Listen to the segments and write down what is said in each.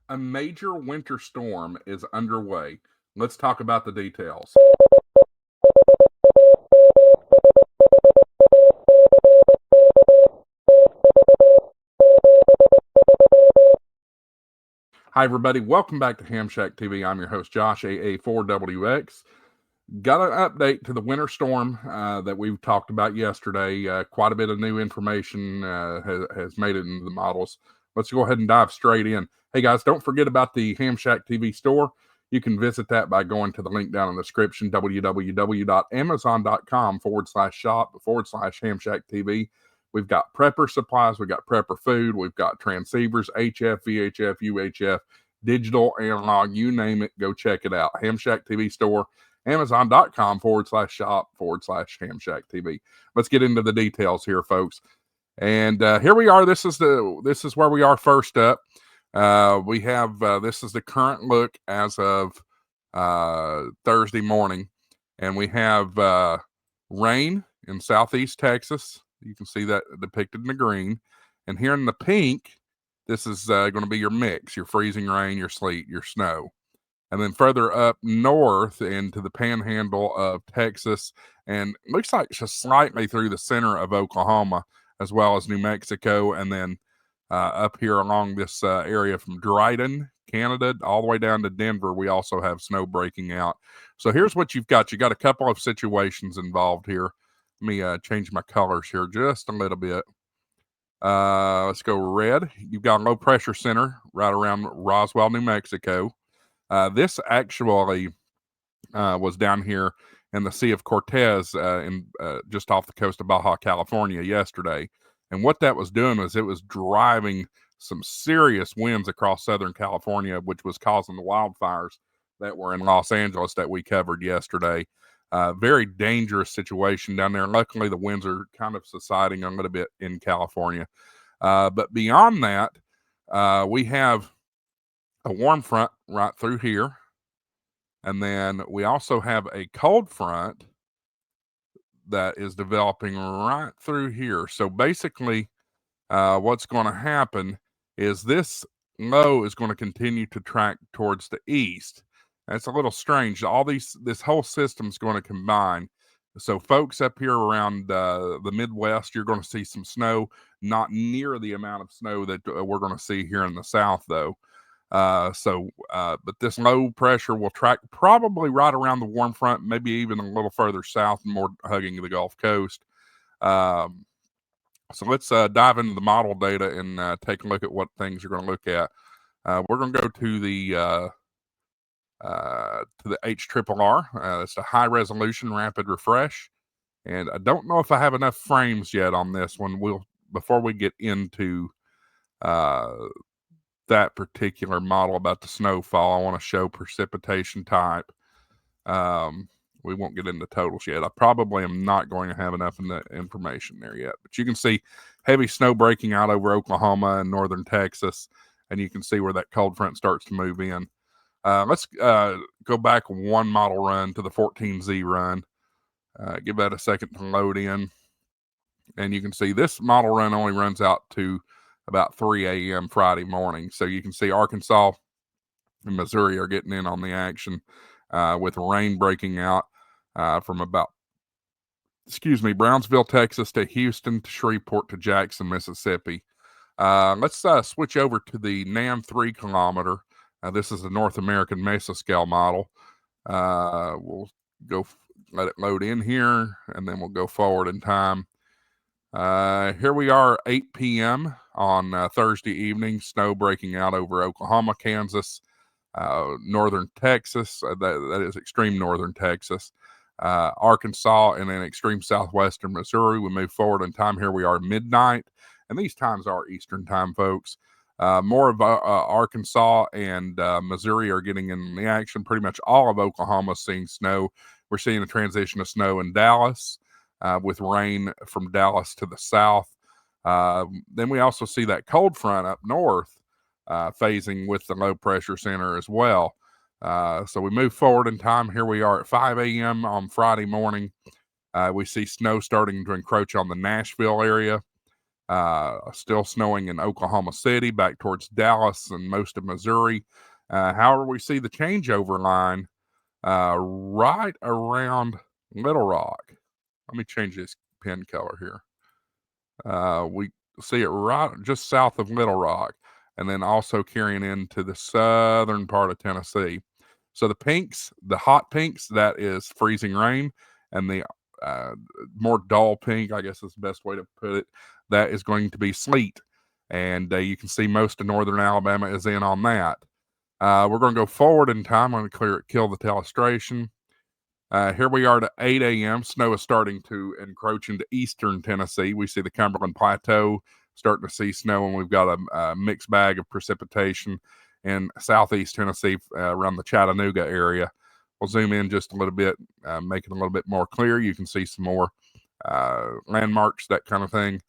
A major winter storm is underway. Let's talk about the details. Hi, everybody. Welcome back to Ham Shack TV. I'm your host, Josh, AA4WX. Got an update to the winter storm that we talked about yesterday. Quite a bit of new information has made it into the models. Let's go ahead and dive straight in. Hey, guys, don't forget about the Ham Shack TV store. You can visit that by going to the link down in the description, www.amazon.com/shop/Ham Shack TV. We've got prepper supplies, we've got prepper food, we've got transceivers, HF, VHF, UHF, digital, analog, you name it, go check it out. Ham Shack TV store, Amazon.com/shop/Ham Shack TV. Let's get into the details here, folks. And here we are. This is where we are first up. We have this is the current look as of Thursday morning, and we have rain in southeast Texas. You can see that depicted in the green, and here in the pink, this is going to be your mix: your freezing rain, your sleet, your snow. And then further up north into the panhandle of Texas, and looks like just slightly through the center of Oklahoma, as well as New Mexico, and then up here along this area from Dryden, Canada, all the way down to Denver, we also have snow breaking out. So here's what you've got. You got a couple of situations involved here. Let me change my colors here just a little bit. Let's go red. You've got a low pressure center right around Roswell, New Mexico. This actually was down here in the Sea of Cortez, just off the coast of Baja California yesterday. And what that was doing was it was driving some serious winds across Southern California, which was causing the wildfires that were in Los Angeles that we covered yesterday. Very dangerous situation down there. Luckily, the winds are kind of subsiding a little bit in California. But beyond that, we have a warm front right through here. And then we also have a cold front that is developing right through here. So basically, what's going to happen is this low is going to continue to track towards the east. That's a little strange. This whole system is going to combine. So, folks up here around the Midwest, you're going to see some snow, not near the amount of snow that we're going to see here in the South, though. But this low pressure will track probably right around the warm front, maybe even a little further south and more hugging the Gulf Coast. So let's dive into the model data and take a look at what things you're going to look at. We're going to go to the HRRR. It's a high resolution rapid refresh, and I don't know if I have enough frames yet on this one. Before we get into that particular model about the snowfall, I want to show precipitation type. We won't get into totals yet. I probably am not going to have enough information there yet, but you can see heavy snow breaking out over Oklahoma and northern Texas, and you can see where that cold front starts to move in. Let's go back one model run to the 14Z run. Give that a second to load in, and you can see this model run only runs out to about 3 a.m. Friday morning. So you can see Arkansas and Missouri are getting in on the action with rain breaking out from Brownsville, Texas to Houston to Shreveport to Jackson, Mississippi. Let's switch over to the NAM 3 kilometer. This is the North American Mesoscale model. We'll let it load in here, and then we'll go forward in time. Here we are, 8 p.m. on Thursday evening. Snow breaking out over Oklahoma, Kansas, northern Texas. That is extreme northern Texas, Arkansas, and then extreme southwestern Missouri. We move forward in time. Here we are, midnight, and these times are Eastern time, folks. More of Arkansas and Missouri are getting in the action. Pretty much all of Oklahoma is seeing snow. We're seeing a transition of snow in Dallas, with rain from Dallas to the south. Then we also see that cold front up north phasing with the low pressure center as well. So we move forward in time. Here we are at 5 a.m. on Friday morning. We see snow starting to encroach on the Nashville area. Still snowing in Oklahoma City, back towards Dallas and most of Missouri. However, we see the changeover line right around Little Rock. Let me change this pen color here. We see it right just south of Little Rock, and then also carrying into the southern part of Tennessee. So the pinks, the hot pinks, that is freezing rain, and the uh, more dull pink, I guess is the best way to put it, that is going to be sleet. And you can see most of northern Alabama is in on that. We're going to go forward in time. I'm going to kill the telestration. Here we are at 8 a.m. Snow is starting to encroach into eastern Tennessee. We see the Cumberland Plateau starting to see snow, and we've got a mixed bag of precipitation in southeast Tennessee around the Chattanooga area. We'll zoom in just a little bit, make it a little bit more clear. You can see some more landmarks, that kind of thing.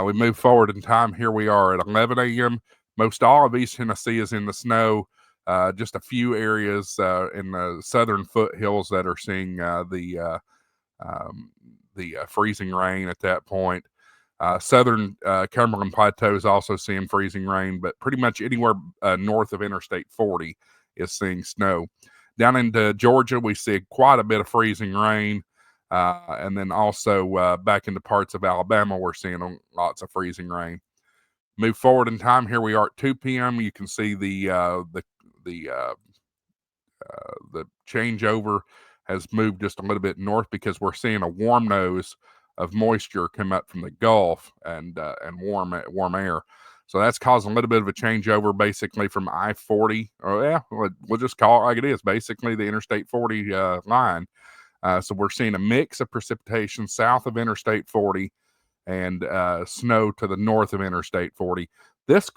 We move forward in time. Here we are at 11 a.m. Most all of East Tennessee is in the snow. Just a few areas in the southern foothills that are seeing the freezing rain at that point. Southern Cumberland Plateau is also seeing freezing rain, but pretty much anywhere north of Interstate 40 is seeing snow. Down into Georgia, we see quite a bit of freezing rain. And then also back into parts of Alabama, we're seeing lots of freezing rain. Move forward in time. Here we are at 2 p.m. You can see the changeover has moved just a little bit north because we're seeing a warm nose of moisture come up from the Gulf and warm air. So that's causing a little bit of a changeover, basically from I-40. Or yeah, we'll just call it like it is. Basically, the Interstate 40 line. So we're seeing a mix of precipitation south of Interstate 40 and snow to the north of Interstate 40. This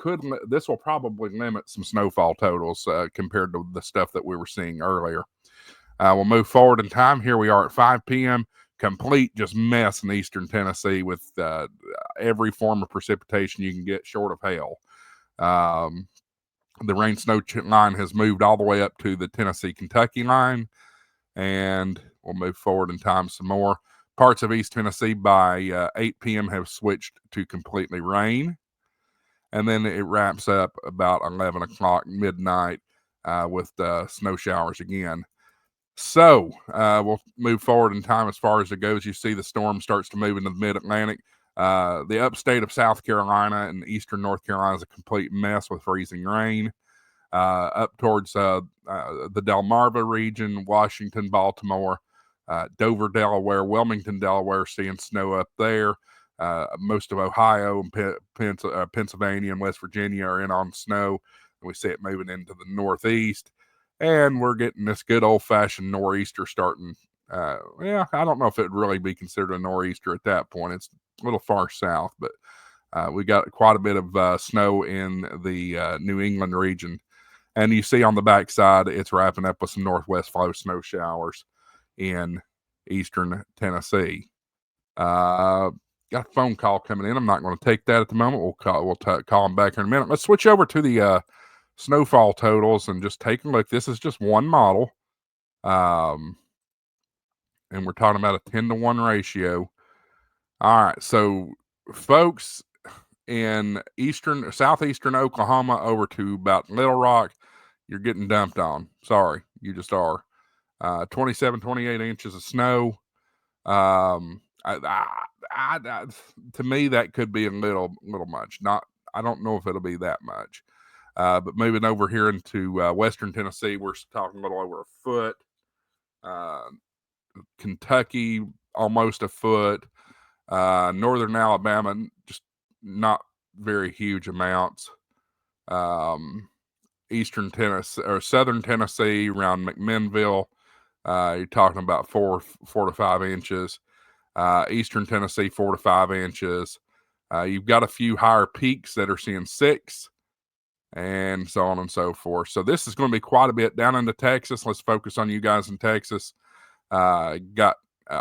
will probably limit some snowfall totals compared to the stuff that we were seeing earlier. We'll move forward in time. Here we are at 5 p.m. Complete just mess in eastern Tennessee with every form of precipitation you can get short of hail. The rain snow line has moved all the way up to the Tennessee-Kentucky line, and we'll move forward in time some more. Parts of East Tennessee by 8 p.m. have switched to completely rain. And then it wraps up about 11 o'clock midnight with snow showers again. So we'll move forward in time as far as it goes. You see the storm starts to move into the mid-Atlantic. The upstate of South Carolina and eastern North Carolina is a complete mess with freezing rain. Up towards the Delmarva region, Washington, Baltimore, Dover, Delaware, Wilmington, Delaware, seeing snow up there. Most of Ohio and Pennsylvania and West Virginia are in on snow. We see it moving into the northeast, and we're getting this good old-fashioned nor'easter starting. I don't know if it would really be considered a nor'easter at that point. It's a little far south, but we got quite a bit of snow in the New England region. And you see on the backside, it's wrapping up with some northwest flow snow showers in eastern Tennessee. Got a phone call coming in. I'm not going to take that at the moment. We'll call them back in a minute. Let's switch over to the snowfall totals and just take a look. This is just one model. And we're talking about a 10-to-1 ratio. All right. So, folks in southeastern Oklahoma over to about Little Rock, you're getting dumped on. Sorry. You just are. 27, 28 inches of snow. To me, that could be a little much. I don't know if it'll be that much. But moving over here into western Tennessee, we're talking a little over a foot. Kentucky, almost a foot. Northern Alabama, just not very huge amounts. Eastern Tennessee or southern Tennessee around McMinnville, you're talking about 4 to 5 inches. Eastern Tennessee, 4 to 5 inches. You've got a few higher peaks that are seeing 6, and so on and so forth. So this is going to be quite a bit down into Texas. Let's focus on you guys in Texas. Got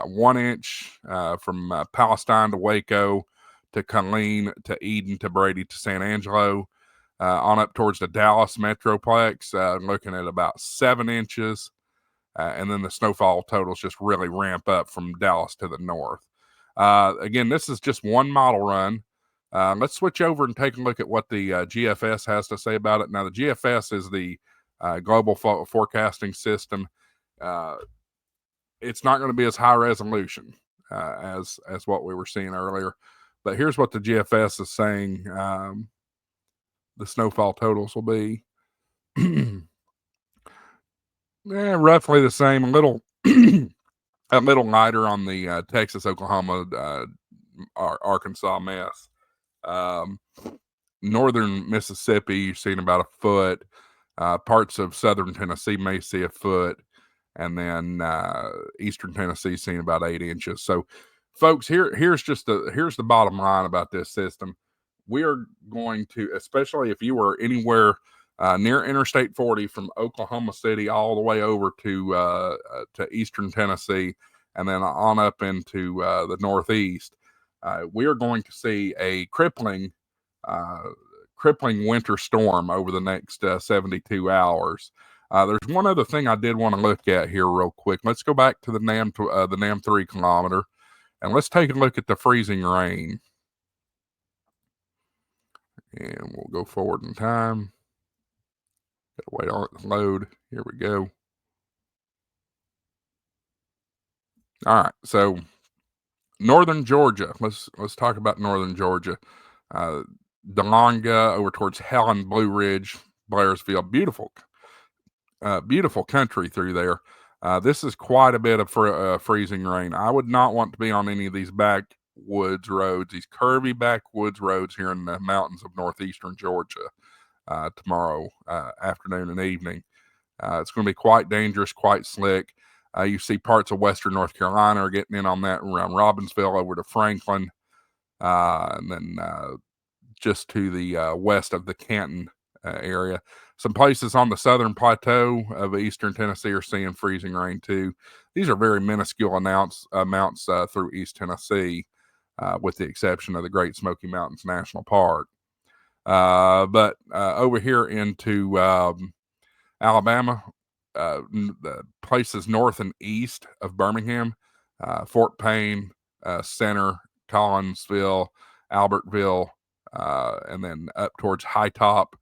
1 inch from Palestine to Waco to Colleen to Eden to Brady to San Angelo. On up towards the Dallas Metroplex, looking at about 7 inches. And then the snowfall totals just really ramp up from Dallas to the north. Again, this is just one model run. Let's switch over and take a look at what the GFS has to say about it. Now, the GFS is the global forecasting system. It's not going to be as high resolution as what we were seeing earlier. But here's what the GFS is saying the snowfall totals will be. Roughly the same, a little a little lighter on the Texas, Oklahoma, Arkansas mess. Northern Mississippi, you're seeing about a foot. Parts of southern Tennessee may see a foot. And then eastern Tennessee seeing about 8 inches. So, folks, here's the bottom line about this system. We are going to, especially if you were anywhere near Interstate 40 from Oklahoma City all the way over to eastern Tennessee, and then on up into the Northeast, we are going to see a crippling winter storm over the next 72 hours. There's one other thing I did want to look at here real quick. Let's go back to the NAM 3 kilometer, and let's take a look at the freezing rain. And we'll go forward in time. Gotta wait on it to load. Here we go. All right, so northern Georgia. Let's talk about northern Georgia. Delonga over towards Helen, Blue Ridge, Blairsville. Beautiful country through there. This is quite a bit of freezing rain. I would not want to be on any of these backwoods roads, these curvy backwoods roads here in the mountains of northeastern Georgia tomorrow afternoon and evening. It's going to be quite dangerous, quite slick. You see parts of western North Carolina are getting in on that around Robbinsville over to Franklin, and then just to the west of the Canton area. Some places on the southern plateau of eastern Tennessee are seeing freezing rain too. These are very minuscule amounts through East Tennessee, with the exception of the Great Smoky Mountains National Park. But over here into Alabama, the places north and east of Birmingham, Fort Payne, Center, Collinsville, Albertville, and then up towards High Top,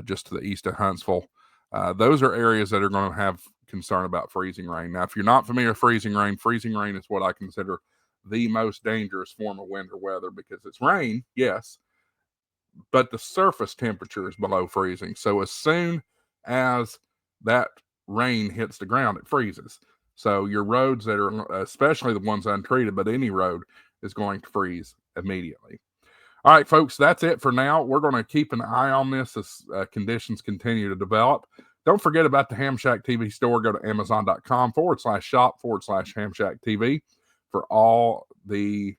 just to the east of Huntsville. Those are areas that are going to have concern about freezing rain. Now, if you're not familiar with freezing rain is what I consider the most dangerous form of winter weather, because it's rain, yes, but the surface temperature is below freezing. So as soon as that rain hits the ground, it freezes. So your roads that are, especially the ones untreated, but any road is going to freeze immediately. All right, folks, that's it for now. We're going to keep an eye on this as conditions continue to develop. Don't forget about the Ham Shack TV store. Go to amazon.com/shop/Ham Shack TV for all the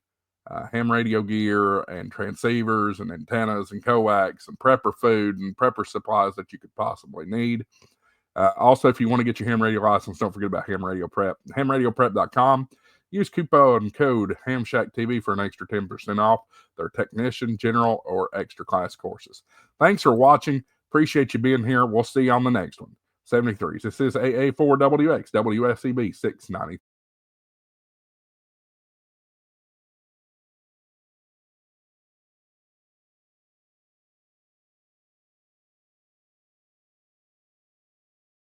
ham radio gear and transceivers and antennas and coax and prepper food and prepper supplies that you could possibly need. Also, if you want to get your ham radio license, don't forget about Ham Radio Prep. HamRadioPrep.com. Use coupon code HamShackTV for an extra 10% off their technician, general, or extra class courses. Thanks for watching. Appreciate you being here. We'll see you on the next one. 73. This is AA4WX, WSCB 690.